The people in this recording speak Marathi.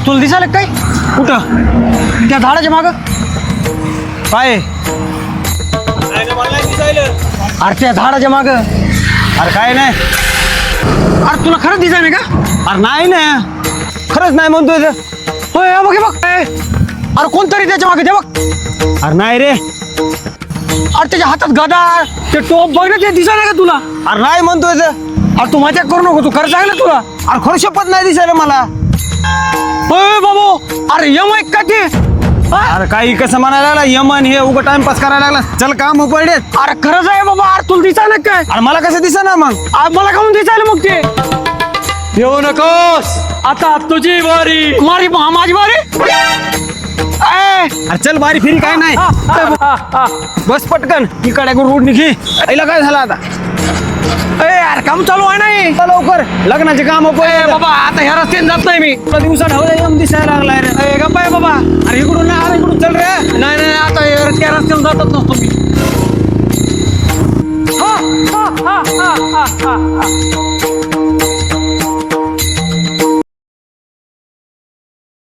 अरे तुला दिसायला काय कुठं त्या झाडाच्या माग काय अरे त्या झाडाच्या माग अरे काय नाही. अरे तुला खरंच दिसाय नाही का अरे नाही ना, खरंच नाही म्हणतोय तर. होय हे बघ हे बघ अरे कोणतरी त्याच्या मागे ते बघ अरे नाही रे. अरे त्याच्या हातात गदा ते टोप बघ ना ते दिसाय नाही का तुला अरे नाही म्हणतोय तर. अरे तू मजाक करू नको तू खरं सांगितलं तुला अरे खरं शपथ नाही दिसायला मला. होय बाबू अरे यम ऐक का ते अरे काही कसं म्हणायला लागला यमन हे उगा टाइमपास करायला लागला. चल काम पडले. अरे खरंच आहे बाबा अरे तुला दिसायला काय अरे मला कसं दिसा ना मग. अरे मला काहून दिसायला मग ते येऊ नकोस, आता तुझी वारी. माझी माझी बारी अरे चल बारी फिरी काय नाही. बस पटकन इकडे रोड निघी. आईला काय झालं आता. यार काम चालू आहे नाही चल लवकर लग्नाचे काम बाबा आता ह्या रस्त्याने जात नाही मी दिवसात हवं यम दिसायला लागलाय रे. गप्पा आहे बाबा अरे इकडून नाही अरे इकडून चल रे. नाही नाही आता त्या रस्त्याने जातच नसतो मी